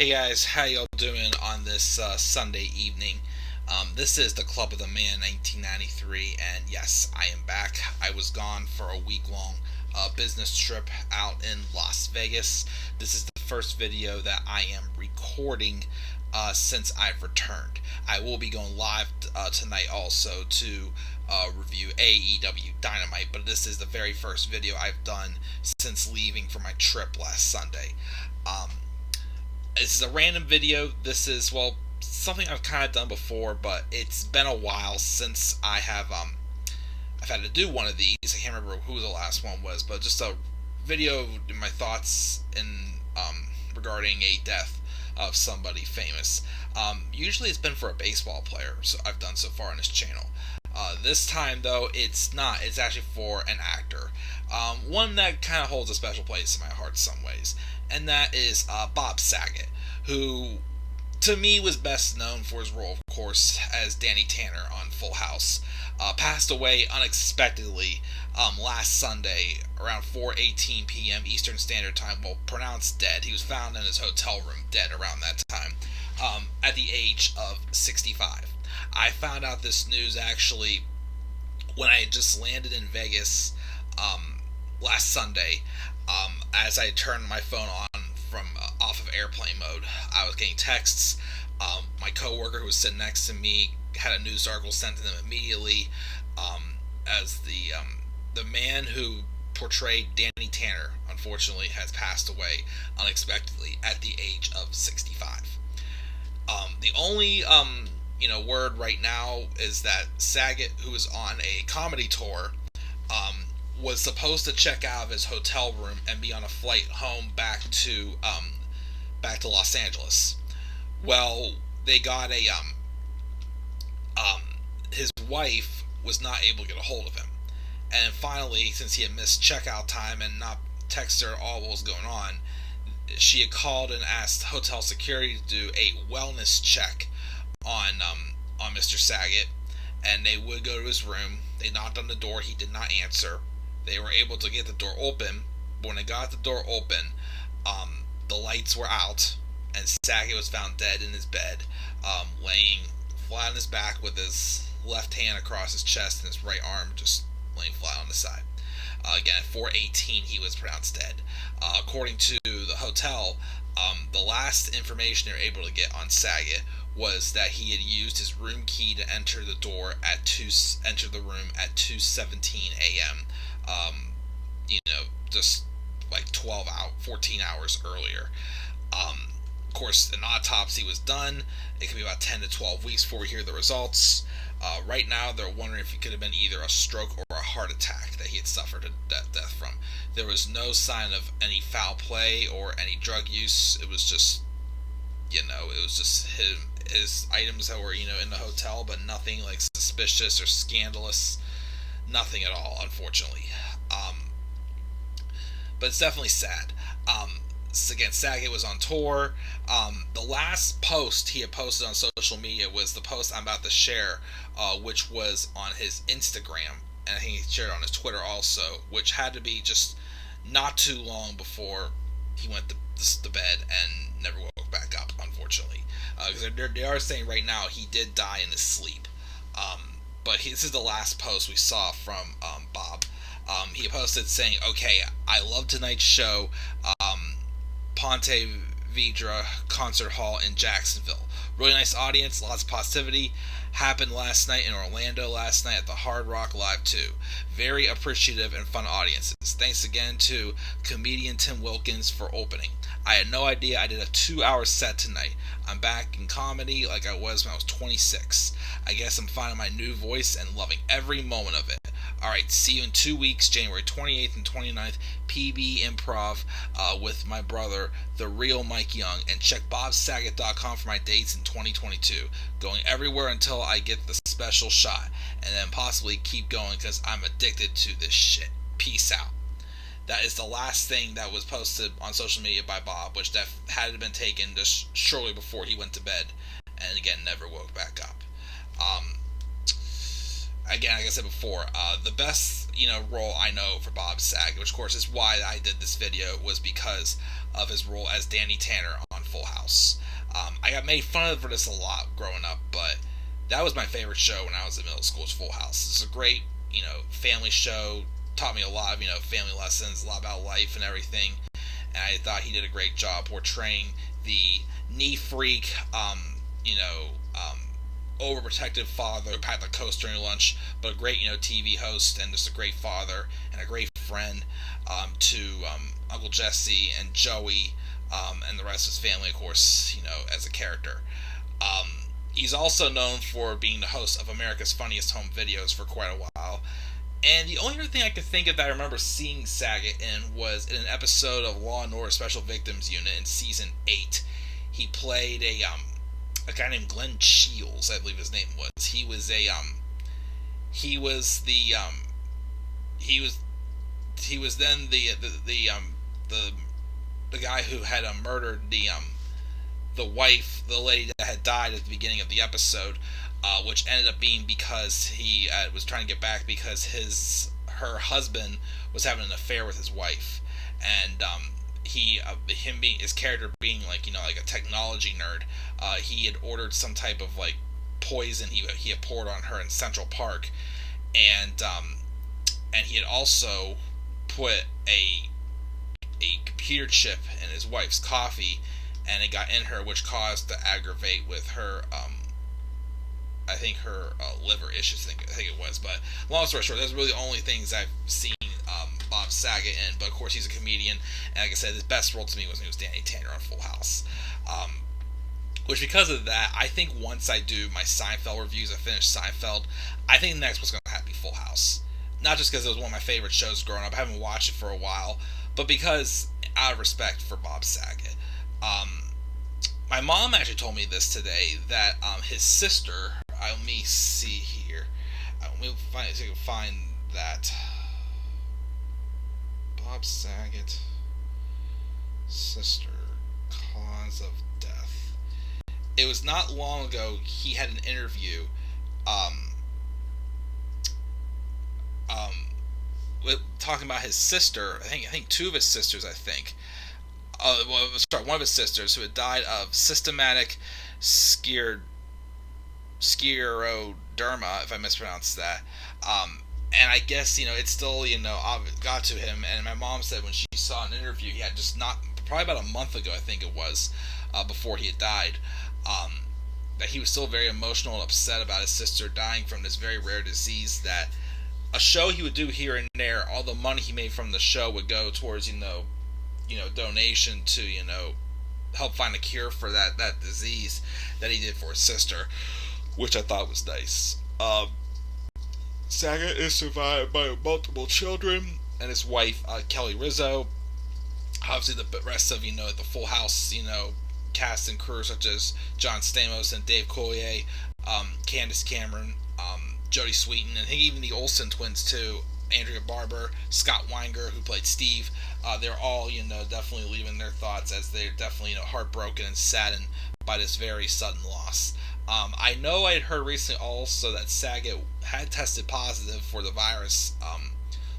Hey guys, how y'all doing on this Sunday evening? This is the Club of the Man 1993, and yes, I am back. I was gone for a week-long business trip out in Las Vegas. This is the first video that I am recording since I've returned. I will be going live tonight also to review AEW Dynamite, but this is the very first video I've done since leaving for my trip last Sunday. This is a random video. This is, well, something I've kind of done before, but it's been a while since I've had to do one of these. I can't remember who the last one was, but just a video of my thoughts in regarding a death of somebody famous. Usually it's been for a baseball player, so I've done so far on this channel. This time, though, it's not. It's actually for an actor. One that kind of holds a special place in my heart in some ways. And that is Bob Saget, who, to me, was best known for his role, of course, as Danny Tanner on Full House. Passed away unexpectedly last Sunday around 4:18 p.m. Eastern Standard Time, well, pronounced dead. He was found in his hotel room dead around that time, at the age of 65. I found out this news actually when I had just landed in Vegas last Sunday. As I turned my phone on from off of airplane mode, I was getting texts. My coworker who was sitting next to me had a news article sent to them immediately, as the man who portrayed Danny Tanner, unfortunately, has passed away unexpectedly at the age of 65. The only word right now is that Saget, who is on a comedy tour, was supposed to check out of his hotel room and be on a flight home back to Los Angeles. Well, they got his wife was not able to get a hold of him, and finally, since he had missed checkout time and not texted her all what was going on, she had called and asked hotel security to do a wellness check on Mr. Saget, and they would go to his room. They knocked on the door. He did not answer. They were able to get the door open, but when they got the door open, the lights were out, and Saget was found dead in his bed, laying flat on his back with his left hand across his chest and his right arm just laying flat on the side. Again, at 4:18, he was pronounced dead. According to the hotel, the last information they were able to get on Saget was that he had used his room key to enter the room at 2:17 a.m. Just like 14 hours earlier. Of course, an autopsy was done. It could be about 10 to 12 weeks before we hear the results. Right now, they're wondering if it could have been either a stroke or a heart attack that he had suffered a death from. There was no sign of any foul play or any drug use. It was just, his items that were, in the hotel, but nothing like suspicious or scandalous. Nothing at all, unfortunately. But it's definitely sad. Again, Saget was on tour. The last post he had posted on social media was the post I'm about to share, which was on his Instagram, and I think he shared it on his Twitter also, which had to be just not too long before he went to bed and never woke back up, unfortunately. Because they are saying right now he did die in his sleep. But this is the last post we saw from Bob. He posted saying, "Okay, I love tonight's show. Ponte Vedra Concert Hall in Jacksonville. Really nice audience, lots of positivity. Happened last night in Orlando last night at the Hard Rock Live 2. Very appreciative and fun audiences. Thanks again to comedian Tim Wilkins for opening. I had no idea I did a 2-hour set tonight. I'm back in comedy like I was when I was 26. I guess I'm finding my new voice and loving every moment of it. Alright, see you in 2 weeks, January 28th and 29th, PB Improv with my brother, the real Mike Young, and check bobsaget.com for my dates in 2022. Going everywhere until I get the special shot, and then possibly keep going because I'm addicted to this shit. Peace out." That is the last thing that was posted on social media by Bob, which had been taken just shortly before he went to bed, and again, never woke back up. Again, like I said before, the best role I know for Bob Saget, which of course is why I did this video, was because of his role as Danny Tanner on Full House. I got made fun of for this a lot growing up, but that was my favorite show when I was in middle school. Was Full House. It's a great, family show. Taught me a lot of, family lessons, a lot about life and everything. And I thought he did a great job portraying the knee freak, overprotective father who packed the coast during lunch, but a great, TV host and just a great father and a great friend to Uncle Jesse and Joey and the rest of his family, of course, as a character. He's also known for being the host of America's Funniest Home Videos for quite a while. And the only other thing I could think of that I remember seeing Saget in was in an episode of Law & Order Special Victims Unit in Season 8. He played a guy named Glenn Shields, I believe his name was. He was then the guy who had murdered the wife, the lady that had died at the beginning of the episode, which ended up being because he was trying to get back because her husband was having an affair with his wife, and his character being like a technology nerd, he had ordered some type of like poison he had poured on her in Central Park, and he had also put a computer chip in his wife's coffee, and it got in her, which caused to aggravate with her I think her liver issues, I think it was. But long story short, those are really the only things I've seen Bob Saget in. But of course, he's a comedian, and like I said, his best role to me was when he was Danny Tanner on Full House. Which, because of that, I think once I do my Seinfeld reviews, I finish Seinfeld, I think the next one's going to have to be Full House. Not just because it was one of my favorite shows growing up, I haven't watched it for a while, but because out of respect for Bob Saget. My mom actually told me this today, that his sister, let me see here, let me find that, Bob Saget, sister, cause of death. It was not long ago he had an interview talking about his sister. I think two of his sisters, one of his sisters who had died of systematic scleroderma, if I mispronounced that. And I guess, it still, got to him. And my mom said when she saw an interview he had probably about a month ago, I think it was, before he had died, that he was still very emotional and upset about his sister dying from this very rare disease, that a show he would do here and there, all the money he made from the show would go towards, donation to, help find a cure for that disease that he did for his sister, which I thought was nice. Saget is survived by multiple children and his wife, Kelly Rizzo. Obviously, the rest of, the Full House, cast and crew, such as John Stamos and Dave Coulier, Candace Cameron, Jodie Sweetin, and I think even the Olsen twins, too. Andrea Barber, Scott Weinger, who played Steve. They're all, definitely leaving their thoughts, as they're definitely, heartbroken and saddened by this very sudden loss. I know I had heard recently also that Saget had tested positive for the virus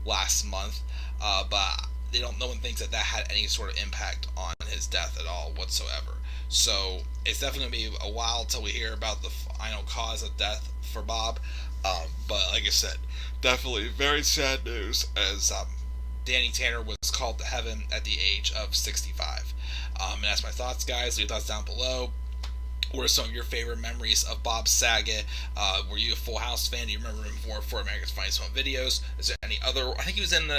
last month, but no one thinks that had any sort of impact on his death at all whatsoever. So it's definitely going to be a while till we hear about the final cause of death for Bob. But like I said, definitely very sad news, as Danny Tanner was called to heaven at the age of 65. And that's my thoughts, guys. Leave your thoughts down below. What are some of your favorite memories of Bob Saget? Were you a Full House fan? Do you remember him more for America's Funniest Home Videos? Is there any other? I think he was in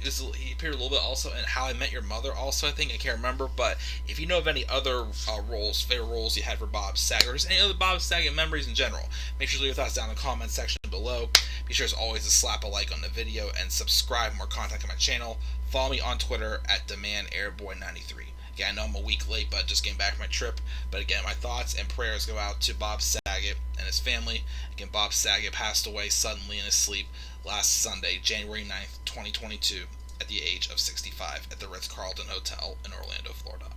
he appeared a little bit also in How I Met Your Mother also, I think. I can't remember. But if you know of any other favorite roles you had for Bob Saget, or just any other Bob Saget memories in general, make sure to leave your thoughts down in the comment section below. Be sure as always to slap a like on the video and subscribe for more content on my channel. Follow me on Twitter at DemandAirboy93. Again, I know I'm a week late, but just getting back from my trip. But again, my thoughts and prayers go out to Bob Saget and his family. Again, Bob Saget passed away suddenly in his sleep last Sunday, January 9th, 2022, at the age of 65 at the Ritz-Carlton Hotel in Orlando, Florida.